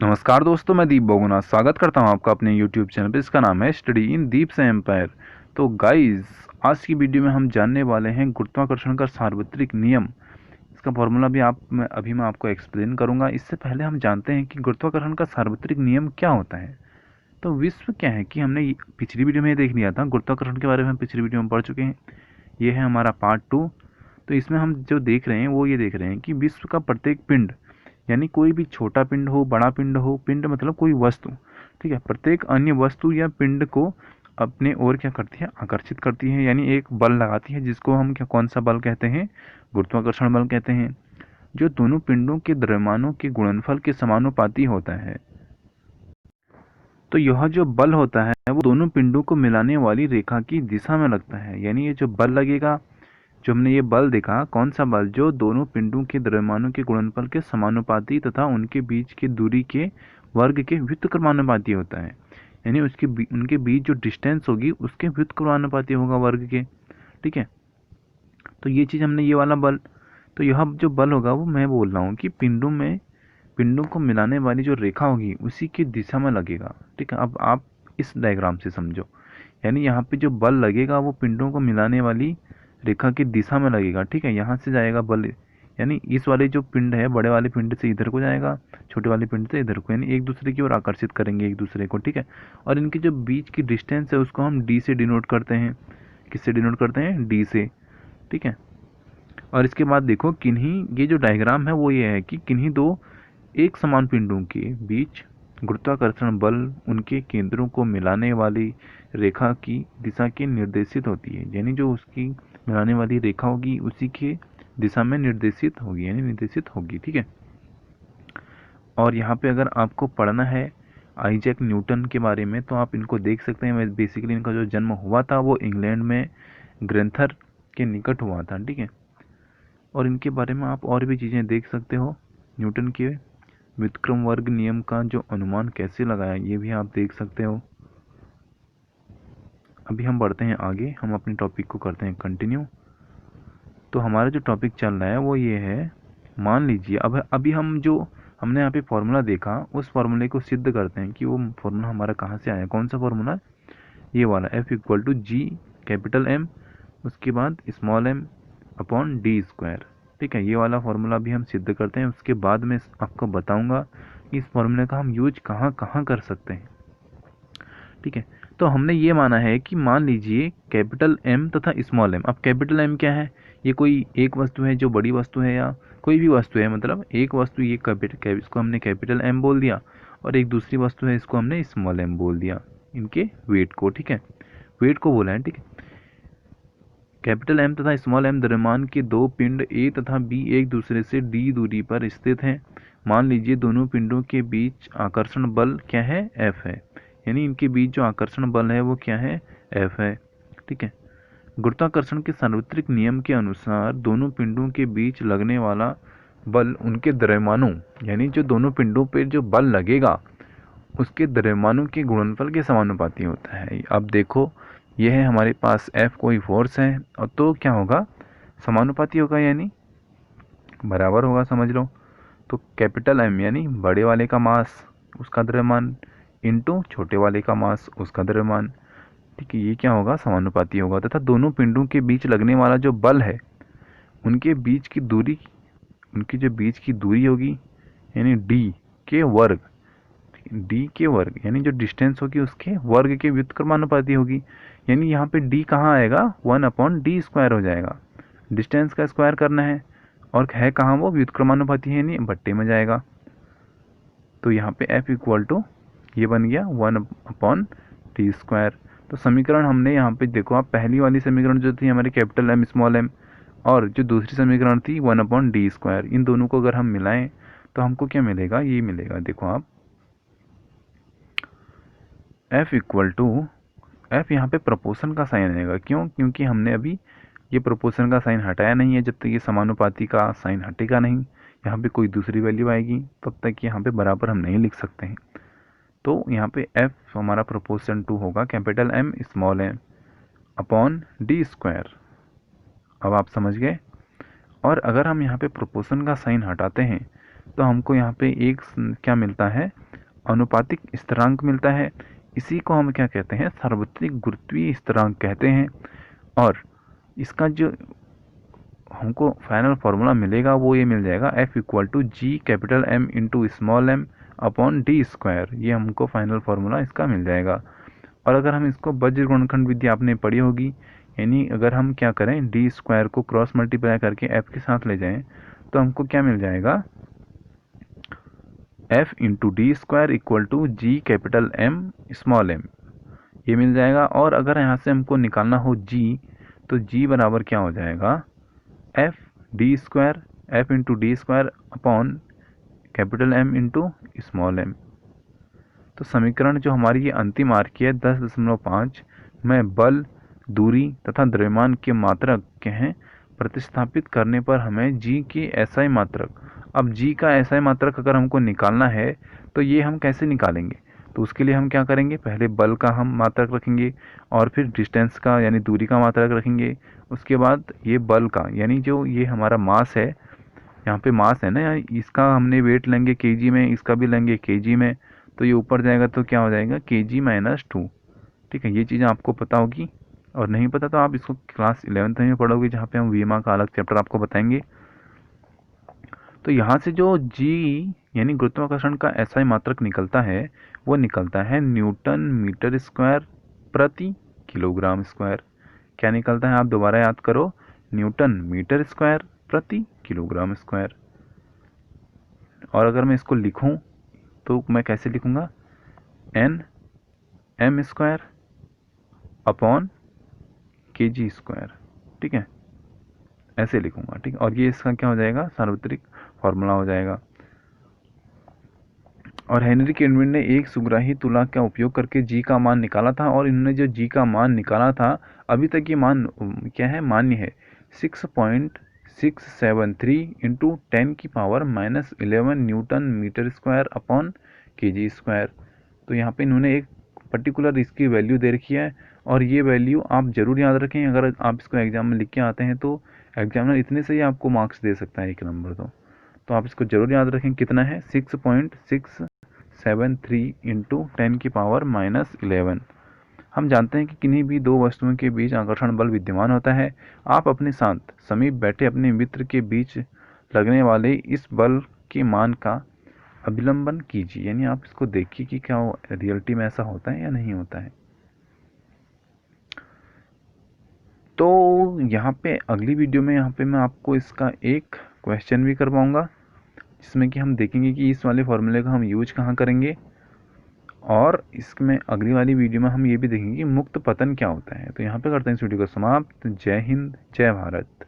नमस्कार दोस्तों, मैं दीप बोगुना स्वागत करता हूं आपका अपने YouTube चैनल पे। इसका नाम है स्टडी इन दीप से एम्पायर। तो गाइस, आज की वीडियो में हम जानने वाले हैं गुरुत्वाकर्षण का सार्वत्रिक नियम। इसका फॉर्मूला भी अभी मैं आपको एक्सप्लेन करूंगा। इससे पहले हम जानते हैं कि गुरुत्वाकर्षण का सार्वत्रिक नियम क्या होता है। तो विश्व क्या है कि हमने पिछली वीडियो में ये देख लिया था, गुरुत्वाकर्षण के बारे में हम पिछली वीडियो में पढ़ चुके हैं। ये है हमारा पार्ट 2। तो इसमें हम जो देख रहे हैं वो ये देख रहे हैं कि विश्व का प्रत्येक पिंड, यानी कोई भी छोटा पिंड हो बड़ा पिंड हो, पिंड मतलब कोई वस्तु, ठीक है, प्रत्येक अन्य वस्तु या पिंड को अपने ओर क्या करती है, आकर्षित करती है, यानी एक बल लगाती है, जिसको हम क्या कौन सा बल कहते हैं, गुरुत्वाकर्षण बल कहते हैं, जो दोनों पिंडों के द्रव्यमानों के गुणनफल के समानुपाती होता है। तो यह जो बल होता है वो दोनों पिंडों को मिलाने वाली रेखा की दिशा में लगता है। यानी ये जो बल लगेगा, जो हमने ये बल देखा, कौन सा बल, जो दोनों पिंडों के द्रव्यमानों के गुणनफल के समानुपाती तथा उनके बीच की दूरी के वर्ग के व्युत्क्रमानुपाती होता है। यानी उनके बीच जो डिस्टेंस होगी उसके व्युत्क्रमानुपाती होगा वर्ग के। ठीक है, तो ये चीज़ हमने, ये वाला बल, तो यह जो बल होगा वो मैं बोल रहा हूँ कि पिंडों को मिलाने वाली जो रेखा होगी उसी की दिशा में लगेगा। ठीक है, अब आप इस डायग्राम से समझो। यानी यहाँ पे जो बल लगेगा वो पिंडों को मिलाने वाली रेखा की दिशा में लगेगा। ठीक है, यहाँ से जाएगा बल, यानी इस वाले जो पिंड है, बड़े वाले पिंड से इधर को जाएगा, छोटे वाले पिंड से इधर को, यानी एक दूसरे की ओर आकर्षित करेंगे एक दूसरे को। ठीक है, और इनके जो बीच की डिस्टेंस है उसको हम डी से डिनोट करते हैं। किससे डिनोट करते हैं? डी से। ठीक है, और इसके बाद देखो, किन्हीं, ये जो डायग्राम है वो ये है कि किन्हीं दो एक समान पिंडों के बीच गुरुत्वाकर्षण बल उनके केंद्रों को मिलाने वाली रेखा की दिशा के निर्देशित होती है। यानी जो उसकी मिलाने वाली रेखा होगी उसी के दिशा में निर्देशित होगी, यानी निर्देशित होगी। ठीक है, और यहाँ पे अगर आपको पढ़ना है आइजैक न्यूटन के बारे में तो आप इनको देख सकते हैं। बेसिकली इनका जो जन्म हुआ था वो इंग्लैंड में ग्रेंथर के निकट हुआ था। ठीक है, और इनके बारे में आप और भी चीज़ें देख सकते हो। न्यूटन के व्युत्क्रम वर्ग नियम का जो अनुमान कैसे लगाया ये भी आप देख सकते हो। अभी हम बढ़ते हैं आगे, हम अपने टॉपिक को करते हैं कंटिन्यू। तो हमारा जो टॉपिक चल रहा है वो ये है, मान लीजिए अब अभी हम जो हमने यहाँ पे फॉर्मूला देखा उस फॉर्मूले को सिद्ध करते हैं कि वो फॉर्मूला हमारा कहाँ से आया। कौन सा फॉर्मूला? ये वाला, F equal to G capital M, उसके बाद small M upon D square. ठीक है, ये वाला फॉर्मूला भी हम सिद्ध करते हैं। उसके बाद मैं आपको बताऊंगा कि इस फॉर्मूले का हम यूज कहाँ कहाँ कर सकते हैं। ठीक है, तो हमने ये माना है कि मान लीजिए कैपिटल एम तथा स्मॉल एम। अब कैपिटल एम क्या है? ये कोई एक वस्तु है जो बड़ी वस्तु है, या कोई भी वस्तु है, मतलब एक वस्तु, ये इसको हमने कैपिटल एम बोल दिया, और एक दूसरी वस्तु है इसको हमने स्मॉल एम बोल दिया, इनके वेट को। ठीक है, वेट को बोला है। ठीक है, कैपिटल एम तथा स्मॉल एम द्रव्यमान के दो पिंड ए तथा बी एक दूसरे से डी दूरी पर स्थित हैं। मान लीजिए दोनों पिंडों के बीच आकर्षण बल क्या है? एफ है। यानी इनके बीच जो आकर्षण बल है वो क्या है? एफ है। ठीक है, गुरुत्वाकर्षण के सार्वत्रिक नियम के अनुसार दोनों पिंडों के बीच लगने वाला बल उनके द्रव्यमानों, यानी जो दोनों पिंडों पर जो बल लगेगा उसके द्रव्यमानों के गुणनफल के समानुपाती होता है। अब देखो, यह है हमारे पास F कोई फोर्स है, और तो क्या होगा? समानुपाती होगा, यानी बराबर होगा, समझ लो। तो कैपिटल M यानी बड़े वाले का मास, उसका द्रव्यमान, इंटू छोटे वाले का मास, उसका द्रव्यमान। ठीक है, ये क्या होगा? समानुपाती होगा। तथा दोनों पिंडों के बीच लगने वाला जो बल है उनके बीच की दूरी, उनकी जो बीच की दूरी होगी, यानी डी के वर्ग, डी के वर्ग, यानी जो डिस्टेंस होगी उसके वर्ग के व्युत्क्रमानुपाती होगी। यानी यहाँ पे डी कहाँ आएगा? 1/d² हो जाएगा। डिस्टेंस का स्क्वायर करना है, और है कहाँ वो? व्युत्क्रमानुपाती है, यानी बट्टे में जाएगा। तो यहाँ पे F इक्वल टू ये बन गया 1/d²। तो समीकरण हमने यहाँ पे देखो, आप पहली वाली समीकरण जो थी हमारी कैपिटल एम स्मॉल एम, और जो दूसरी समीकरण थी 1/d², इन दोनों को अगर हम मिलाएं तो हमको क्या मिलेगा? ये मिलेगा, देखो आप, F इक्वल टू, एफ यहाँ पे प्रोपोर्शन का साइन आएगा। क्यों? क्योंकि हमने अभी ये प्रोपोर्शन का साइन हटाया नहीं है। जब तक ये समानुपाती का साइन हटेगा नहीं, यहाँ पे कोई दूसरी वैल्यू आएगी, तब तक यहाँ पे बराबर हम नहीं लिख सकते हैं। तो यहाँ पे एफ हमारा प्रोपोर्शन टू होगा capital M small M upon d²। अब आप समझ गए। और अगर हम यहाँ पे प्रोपोर्शन का साइन हटाते हैं तो हमको यहाँ पे एक क्या मिलता है, अनुपातिक स्थिरांक मिलता है। इसी को हम क्या कहते हैं, सार्वत्रिक गुरुत्वीय स्थिरांक कहते हैं। और इसका जो हमको फाइनल फार्मूला मिलेगा वो ये मिल जाएगा, F equal to G capital M into small m upon D square. ये हमको फाइनल फार्मूला इसका मिल जाएगा। और अगर हम इसको वज्र गुणनखंड विधि आपने पढ़ी होगी, यानी अगर हम क्या करें, डी स्क्वायर को क्रॉस मल्टीप्लाई करके F के साथ ले जाएं तो हमको क्या मिल जाएगा, F into D square equal to G capital M small m, ये मिल जाएगा। और अगर यहाँ से हमको निकालना हो g, तो g बराबर क्या हो जाएगा, F D square, F into D square upon capital M into small m। तो समीकरण जो हमारी ये अंतिम आर की है 10.5 में बल, दूरी तथा द्रव्यमान के मात्रक के हैं प्रतिस्थापित करने पर हमें g की SI मात्रक, अब g का SI मात्रक अगर हमको निकालना है तो ये हम कैसे निकालेंगे, तो उसके लिए हम क्या करेंगे, पहले बल का हम मात्रक रखेंगे और फिर डिस्टेंस का यानी दूरी का मात्रक रखेंगे। उसके बाद ये बल का यानी जो ये हमारा मास है, यहाँ पे मास है ना, इसका हमने वेट लेंगे केजी में, इसका भी लेंगे केजी में, तो ये ऊपर जाएगा तो क्या हो जाएगा, kg-2। ठीक है, ये चीज़ें आपको पता होगी, और नहीं पता तो आप इसको क्लास 11th में पढ़ोगे जहाँ पे हम वीमा का अलग चैप्टर आपको बताएंगे। तो यहाँ से जो g यानी गुरुत्वाकर्षण का SI मात्रक निकलता है वो निकलता है न्यूटन मीटर स्क्वायर प्रति किलोग्राम स्क्वायर। क्या निकलता है, आप दोबारा याद करो, न्यूटन मीटर स्क्वायर प्रति किलोग्राम स्क्वायर। और अगर मैं इसको लिखूं तो मैं कैसे लिखूंगा, N M square upon K G square. ठीक है, ऐसे लिखूंगा। ठीक है, और ये इसका क्या हो जाएगा, सार्वत्रिक फॉर्मूला हो जाएगा। और हेनरी केल्विन ने एक सुग्राही तुला का उपयोग करके जी का मान निकाला था, और इन्होंने जो जी का मान निकाला था अभी तक ये मान क्या है, मान्य है, 6.673 into 10⁻⁻11 newton metre square upon K G square. तो यहाँ पे इन्होंने एक पर्टिकुलर इसकी वैल्यू दे रखी है, और ये वैल्यू आप जरूर याद रखें। अगर आप इसको एग्जाम में लिख के आते हैं तो एग्जामिनर इतने से ही आपको मार्क्स दे सकता है, 1 नंबर। तो आप इसको जरूर याद रखें, कितना है, 6.673 इंटू 10⁻⁻11। हम जानते हैं कि किन्हीं भी दो वस्तुओं के बीच आकर्षण बल विद्यमान होता है। आप अपने साथ समीप बैठे अपने मित्र के बीच लगने वाले इस बल के मान का अभिलंबन कीजिए, यानी आप इसको देखिए कि क्या रियलिटी में ऐसा होता है या नहीं होता है। तो यहाँ पे अगली वीडियो में यहाँ पे मैं आपको इसका एक क्वेश्चन भी करवाऊंगा, जिसमें कि हम देखेंगे कि इस वाले फॉर्मूले का हम यूज कहाँ करेंगे, और इसमें अगली वाली वीडियो में हम ये भी देखेंगे कि मुक्त पतन क्या होता है। तो यहाँ पे करते हैं इस वीडियो को समाप्त। जय हिंद, जय भारत।